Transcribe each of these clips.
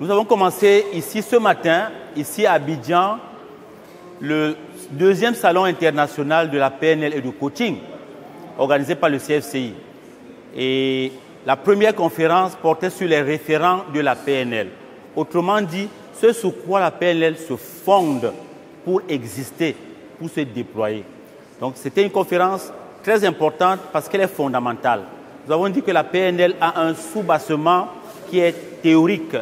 Nous avons commencé ici ce matin, ici à Abidjan, le deuxième salon international de la PNL et du coaching, organisé par le CFCI. Et la première conférence portait sur les référents de la PNL. Autrement dit, ce sur quoi la PNL se fonde pour exister, pour se déployer. Donc c'était une conférence très importante parce qu'elle est fondamentale. Nous avons dit que la PNL a un sous-bassement qui est théorique.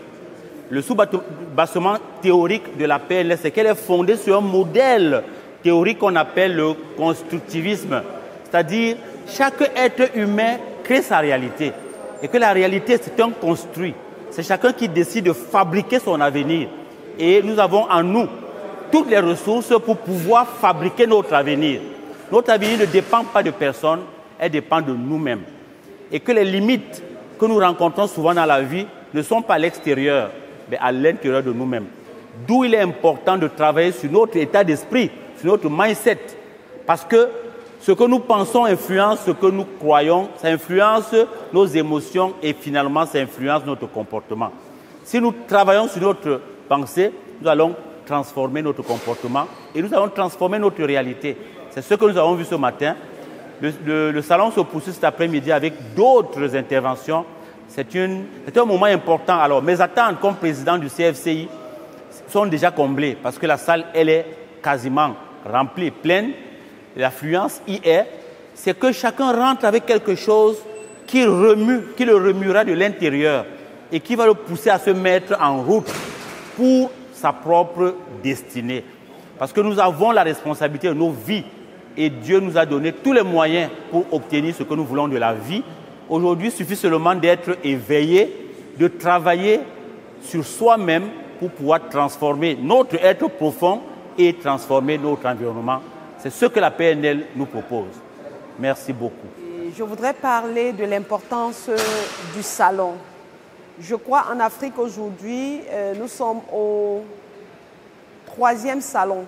Le sous-bassement théorique de la PNL, c'est qu'elle est fondée sur un modèle théorique qu'on appelle le constructivisme. C'est-à-dire, chaque être humain crée sa réalité. Et que la réalité, c'est un construit. C'est chacun qui décide de fabriquer son avenir. Et nous avons en nous toutes les ressources pour pouvoir fabriquer notre avenir. Notre avenir ne dépend pas de personne, elle dépend de nous-mêmes. Et que les limites que nous rencontrons souvent dans la vie ne sont pas à l'extérieur, mais à l'intérieur de nous-mêmes. D'où il est important de travailler sur notre état d'esprit, sur notre mindset. Parce que ce que nous pensons influence ce que nous croyons, ça influence nos émotions et finalement ça influence notre comportement. Si nous travaillons sur notre pensée, nous allons transformer notre comportement et nous allons transformer notre réalité. C'est ce que nous avons vu ce matin. Le salon se poursuit cet après-midi avec d'autres interventions. C'est un moment important. Alors, mes attentes comme président du CFCI sont déjà comblées parce que la salle, elle est quasiment remplie, pleine. L'affluence y est. C'est que chacun rentre avec quelque chose qui le remuera de l'intérieur et qui va le pousser à se mettre en route pour sa propre destinée. Parce que nous avons la responsabilité de nos vies et Dieu nous a donné tous les moyens pour obtenir ce que nous voulons de la vie. Aujourd'hui, il suffit seulement d'être éveillé, de travailler sur soi-même pour pouvoir transformer notre être profond et transformer notre environnement. C'est ce que la PNL nous propose. Merci beaucoup. Je voudrais parler de l'importance du salon. Je crois en Afrique aujourd'hui, nous sommes au 3e salon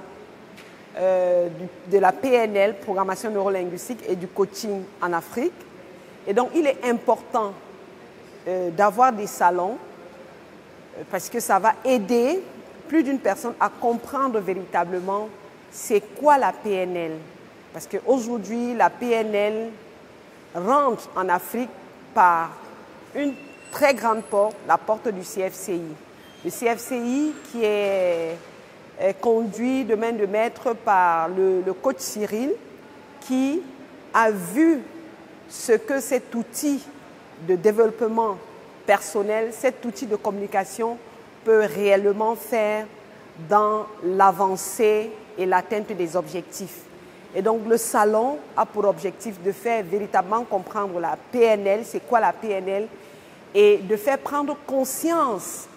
de la PNL, programmation neurolinguistique et du coaching en Afrique. Et donc, il est important d'avoir des salons parce que ça va aider plus d'une personne à comprendre véritablement c'est quoi la PNL. Parce qu'aujourd'hui, la PNL rentre en Afrique par une très grande porte, la porte du CFCI. Le CFCI qui est conduit de main de maître par le coach Cyril qui a vu ce que cet outil de développement personnel, cet outil de communication peut réellement faire dans l'avancée et l'atteinte des objectifs. Et donc le salon a pour objectif de faire véritablement comprendre la PNL, c'est quoi la PNL, et de faire prendre conscience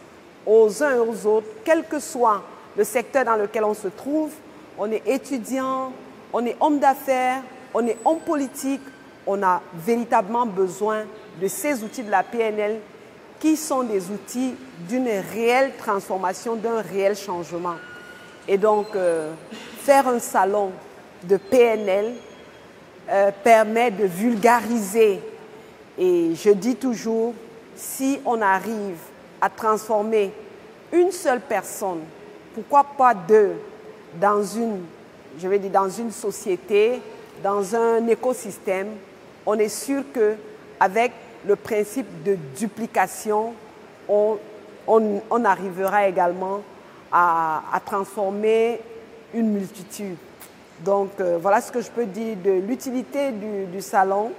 aux uns et aux autres, quel que soit le secteur dans lequel on se trouve, on est étudiant, on est homme d'affaires, on est homme politique, on a véritablement besoin de ces outils de la PNL qui sont des outils d'une réelle transformation, d'un réel changement. Et donc, faire un salon de PNL permet de vulgariser. Et je dis toujours, si on arrive à transformer une seule personne, pourquoi pas deux, dans une société, dans un écosystème, on est sûr qu'avec le principe de duplication, on arrivera également à transformer une multitude. Donc, voilà ce que je peux dire de l'utilité du salon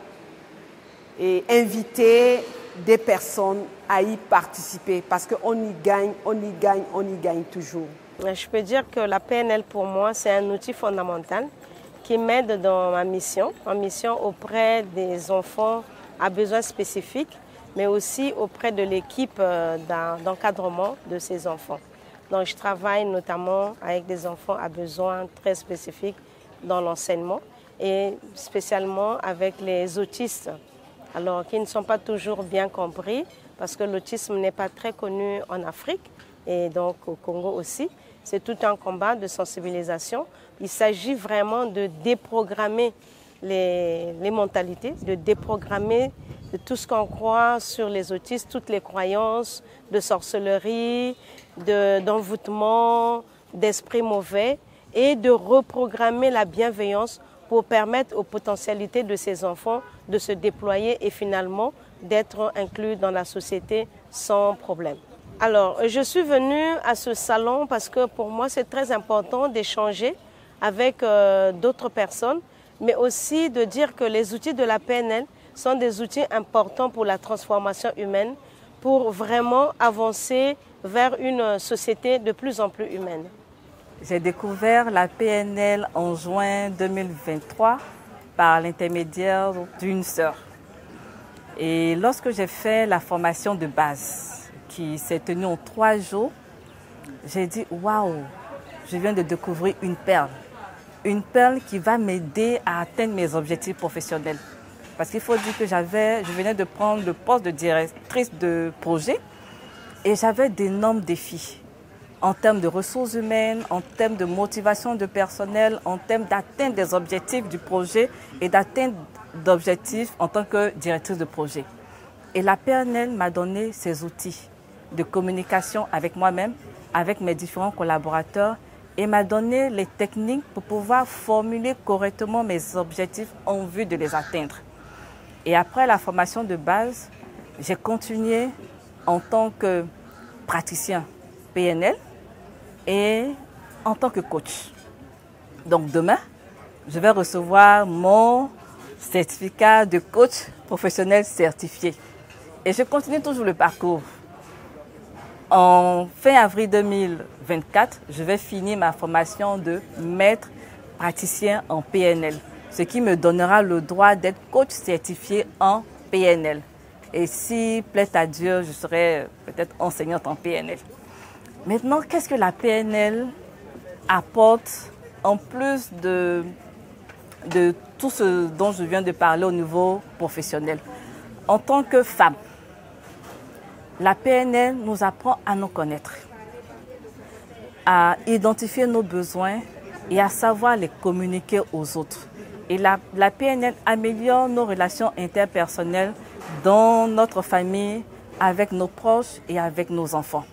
et inviter des personnes à y participer parce qu'on y gagne, on y gagne, on y gagne toujours. Je peux dire que la PNL pour moi, c'est un outil fondamental qui m'aide dans ma mission auprès des enfants à besoins spécifiques, mais aussi auprès de l'équipe d'encadrement de ces enfants. Donc, je travaille notamment avec des enfants à besoins très spécifiques dans l'enseignement et spécialement avec les autistes, alors qui ne sont pas toujours bien compris parce que l'autisme n'est pas très connu en Afrique et donc au Congo aussi. C'est tout un combat de sensibilisation. Il s'agit vraiment de déprogrammer les mentalités, de déprogrammer de tout ce qu'on croit sur les autistes, toutes les croyances de sorcellerie, d'envoûtement, d'esprit mauvais, et de reprogrammer la bienveillance pour permettre aux potentialités de ces enfants de se déployer et finalement d'être inclus dans la société sans problème. Alors, je suis venue à ce salon parce que pour moi, c'est très important d'échanger avec d'autres personnes, mais aussi de dire que les outils de la PNL sont des outils importants pour la transformation humaine, pour vraiment avancer vers une société de plus en plus humaine. J'ai découvert la PNL en juin 2023 par l'intermédiaire d'une sœur. Et lorsque j'ai fait la formation de base, qui s'est tenue en 3 jours, j'ai dit « Waouh, je viens de découvrir une perle. Une perle qui va m'aider à atteindre mes objectifs professionnels. » Parce qu'il faut dire que je venais de prendre le poste de directrice de projet et j'avais d'énormes défis en termes de ressources humaines, en termes de motivation de personnel, en termes d'atteinte des objectifs du projet et d'atteinte d'objectifs en tant que directrice de projet. Et la PNL m'a donné ces outils de communication avec moi-même, avec mes différents collaborateurs et m'a donné les techniques pour pouvoir formuler correctement mes objectifs en vue de les atteindre. Et après la formation de base, j'ai continué en tant que praticien PNL et en tant que coach. Donc demain, je vais recevoir mon certificat de coach professionnel certifié. Et je continue toujours le parcours. En fin avril 2024, je vais finir ma formation de maître praticien en PNL, ce qui me donnera le droit d'être coach certifié en PNL. Et si plaît à Dieu, je serai peut-être enseignante en PNL. Maintenant, qu'est-ce que la PNL apporte en plus de tout ce dont je viens de parler au niveau professionnel? En tant que femme, la PNL nous apprend à nous connaître, à identifier nos besoins et à savoir les communiquer aux autres. Et la PNL améliore nos relations interpersonnelles dans notre famille, avec nos proches et avec nos enfants.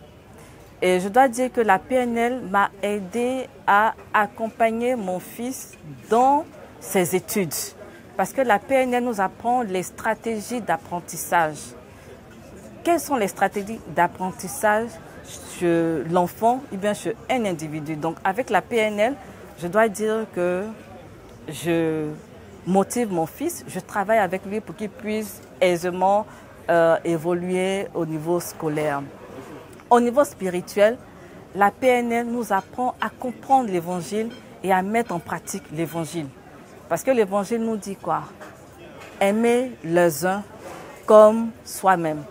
Et je dois dire que la PNL m'a aidé à accompagner mon fils dans ses études. Parce que la PNL nous apprend les stratégies d'apprentissage. Quelles sont les stratégies d'apprentissage chez l'enfant ou bien chez un individu? Donc avec la PNL, je dois dire que je motive mon fils, je travaille avec lui pour qu'il puisse aisément évoluer au niveau scolaire. Au niveau spirituel, la PNL nous apprend à comprendre l'évangile et à mettre en pratique l'évangile. Parce que l'évangile nous dit quoi? Aimer les uns comme soi-même.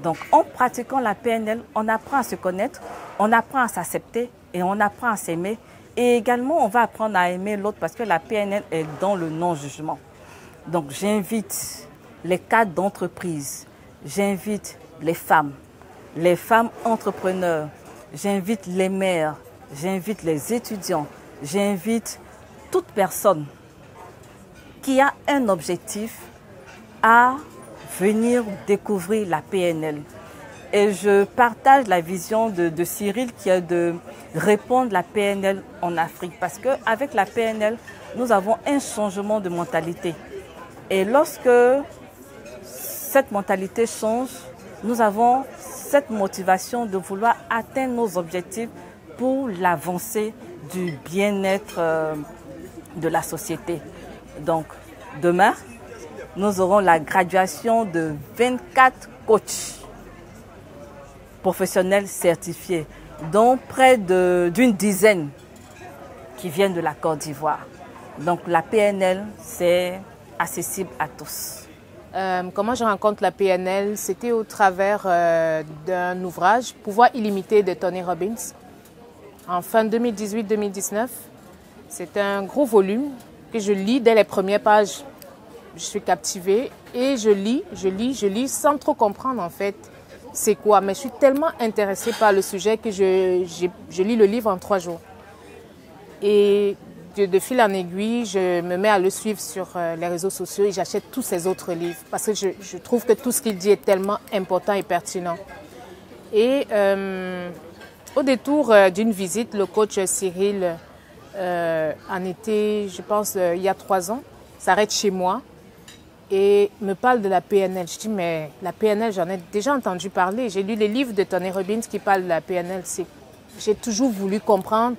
Donc en pratiquant la PNL, on apprend à se connaître, on apprend à s'accepter et on apprend à s'aimer. Et également, on va apprendre à aimer l'autre parce que la PNL est dans le non-jugement. Donc j'invite les cadres d'entreprise, j'invite les femmes entrepreneurs, j'invite les mères, j'invite les étudiants, j'invite toute personne qui a un objectif à venir découvrir la PNL. Et je partage la vision de Cyril qui est de répondre à la PNL en Afrique. Parce qu'avec la PNL, nous avons un changement de mentalité. Et lorsque cette mentalité change, nous avons cette motivation de vouloir atteindre nos objectifs pour l'avancée du bien-être de la société. Donc, demain, nous aurons la graduation de 24 coachs professionnels certifiés, dont près d'une dizaine qui viennent de la Côte d'Ivoire. Donc, la PNL, c'est accessible à tous. Comment je rencontre la PNL? C'était au travers d'un ouvrage, Pouvoir illimité de Tony Robbins, en fin 2018-2019. C'est un gros volume que je lis dès les premières pages. Je suis captivée et je lis sans trop comprendre en fait c'est quoi. Mais je suis tellement intéressée par le sujet que je lis le livre en 3 jours. Et de fil en aiguille, je me mets à le suivre sur les réseaux sociaux et j'achète tous ses autres livres parce que je trouve que tout ce qu'il dit est tellement important et pertinent. Et au détour d'une visite, le coach Cyril, en été, je pense, il y a 3 ans, s'arrête chez moi et me parle de la PNL. Je dis, mais la PNL, j'en ai déjà entendu parler. J'ai lu les livres de Tony Robbins qui parlent de la PNL. J'ai toujours voulu comprendre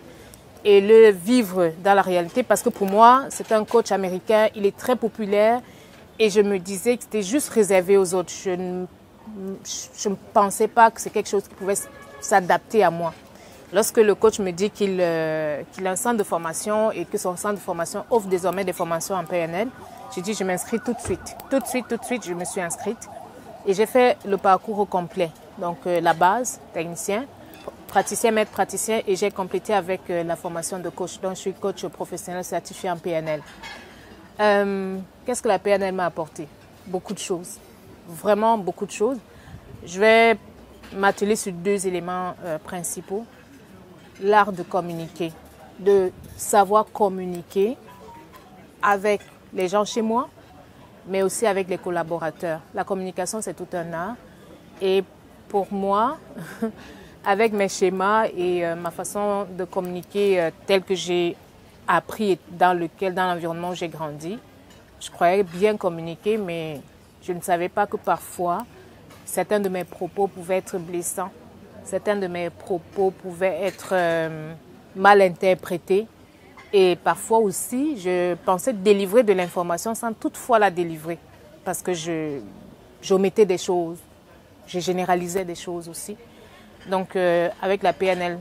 et le vivre dans la réalité parce que pour moi, c'est un coach américain, il est très populaire et je me disais que c'était juste réservé aux autres. Je ne pensais pas que c'est quelque chose qui pouvait s'adapter à moi. Lorsque le coach me dit qu'il a un centre de formation et que son centre de formation offre désormais des formations en PNL, j'ai dit je m'inscris tout de suite. Tout de suite, je me suis inscrite et j'ai fait le parcours au complet. Donc la base, technicien, praticien, maître praticien et j'ai complété avec la formation de coach. Donc je suis coach professionnel certifié en PNL. Qu'est-ce que la PNL m'a apporté? Beaucoup de choses, vraiment beaucoup de choses. Je vais m'atteler sur 2 éléments principaux. L'art de communiquer, de savoir communiquer avec les gens chez moi, mais aussi avec les collaborateurs. La communication, c'est tout un art. Et pour moi, avec mes schémas et ma façon de communiquer telle que j'ai appris et dans l'environnement où j'ai grandi, je croyais bien communiquer, mais je ne savais pas que parfois, certains de mes propos pouvaient être blessants. Certains de mes propos pouvaient être mal interprétés. Et parfois aussi, je pensais délivrer de l'information sans toutefois la délivrer. Parce que j'omettais des choses. Je généralisais des choses aussi. Donc, avec la PNL,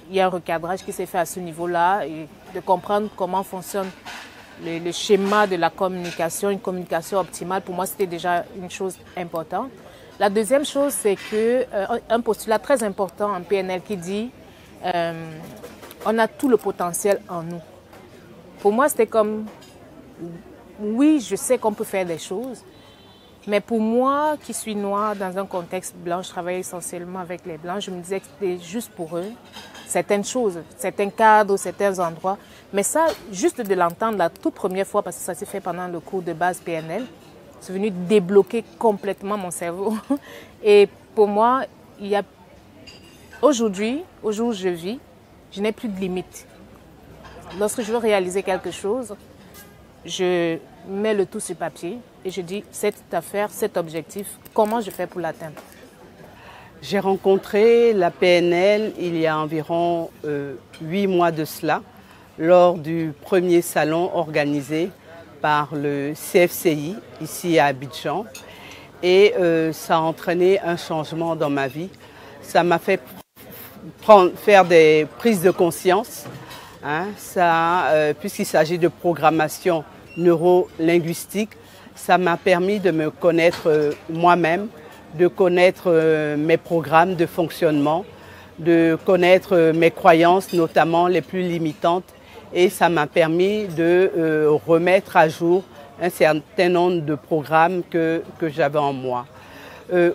il y a un recadrage qui s'est fait à ce niveau-là. Et de comprendre comment fonctionne le schéma de la communication, une communication optimale, pour moi, c'était déjà une chose importante. La deuxième chose, c'est qu'un postulat très important en PNL qui dit on a tout le potentiel en nous. Pour moi, c'était comme, oui, je sais qu'on peut faire des choses, mais pour moi, qui suis noire dans un contexte blanc, je travaillais essentiellement avec les blancs, je me disais que c'était juste pour eux, certaines choses, certains cadres, certains endroits. Mais ça, juste de l'entendre la toute première fois, parce que ça s'est fait pendant le cours de base PNL, c'est venu débloquer complètement mon cerveau. Et pour moi, aujourd'hui, au jour où je vis, je n'ai plus de limites. Lorsque je veux réaliser quelque chose, je mets le tout sur papier et je dis cette affaire, cet objectif, comment je fais pour l'atteindre? J'ai rencontré la PNL il y a environ 8 mois de cela, lors du premier salon organisé par le CFCI, ici à Abidjan. Et ça a entraîné un changement dans ma vie. Ça m'a fait faire des prises de conscience. Puisqu'il s'agit de programmation neuro-linguistique, ça m'a permis de me connaître moi-même, de connaître mes programmes de fonctionnement, de connaître mes croyances, notamment les plus limitantes. Et ça m'a permis de remettre à jour un certain nombre de programmes que j'avais en moi.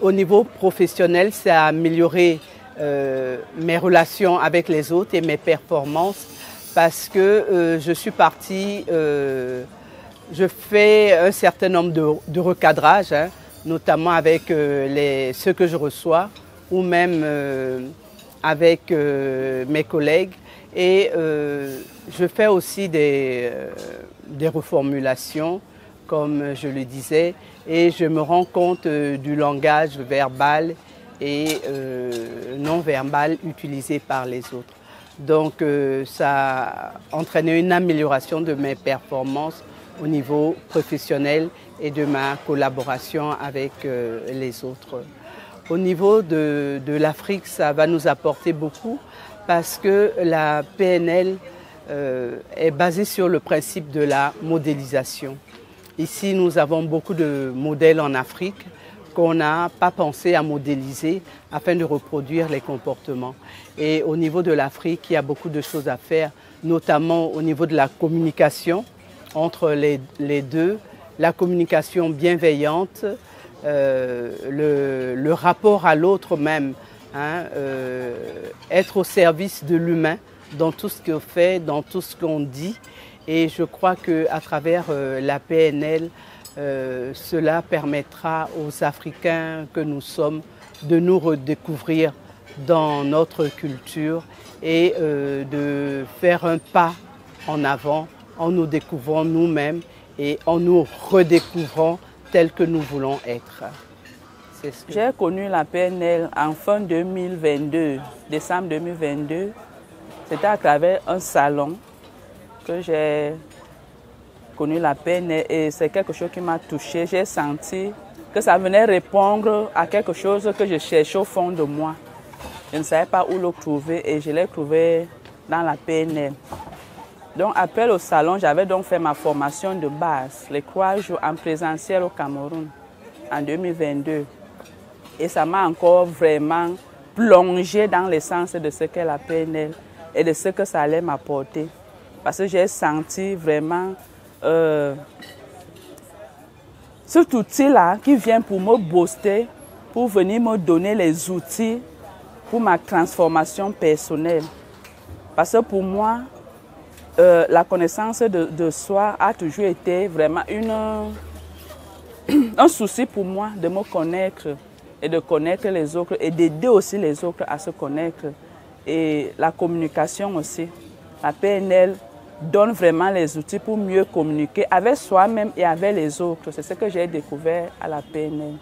Au niveau professionnel, ça a amélioré mes relations avec les autres et mes performances parce que je suis partie, je fais un certain nombre de recadrages, notamment avec ceux que je reçois ou même avec mes collègues. Et je fais aussi des reformulations, comme je le disais, et je me rends compte du langage verbal et non verbal utilisé par les autres. Donc ça a entraîné une amélioration de mes performances au niveau professionnel et de ma collaboration avec les autres. Au niveau de l'Afrique, ça va nous apporter beaucoup parce que la PNL est basée sur le principe de la modélisation. Ici, nous avons beaucoup de modèles en Afrique qu'on n'a pas pensé à modéliser afin de reproduire les comportements. Et au niveau de l'Afrique, il y a beaucoup de choses à faire, notamment au niveau de la communication entre les deux, la communication bienveillante, le rapport à l'autre même, être au service de l'humain dans tout ce qu'on fait, dans tout ce qu'on dit Et je crois qu'à travers la PNL, cela permettra aux Africains que nous sommes de nous redécouvrir dans notre culture et de faire un pas en avant en nous découvrant nous-mêmes et en nous redécouvrant tels que nous voulons être. J'ai connu la PNL en fin 2022, décembre 2022. C'était à travers un salon que j'ai connu la PNL et c'est quelque chose qui m'a touchée. J'ai senti que ça venait répondre à quelque chose que je cherchais au fond de moi. Je ne savais pas où le trouver et je l'ai trouvé dans la PNL. Donc après le salon, j'avais donc fait ma formation de base, les 3 jours en présentiel au Cameroun en 2022. Et ça m'a encore vraiment plongé dans l'essence de ce qu'est la PNL et de ce que ça allait m'apporter. Parce que j'ai senti vraiment cet outil-là qui vient pour me booster, pour venir me donner les outils pour ma transformation personnelle. Parce que pour moi, la connaissance de soi a toujours été vraiment un souci pour moi de me connaître et de connaître les autres et d'aider aussi les autres à se connaître. Et la communication aussi. La PNL donne vraiment les outils pour mieux communiquer avec soi-même et avec les autres. C'est ce que j'ai découvert à la PNL.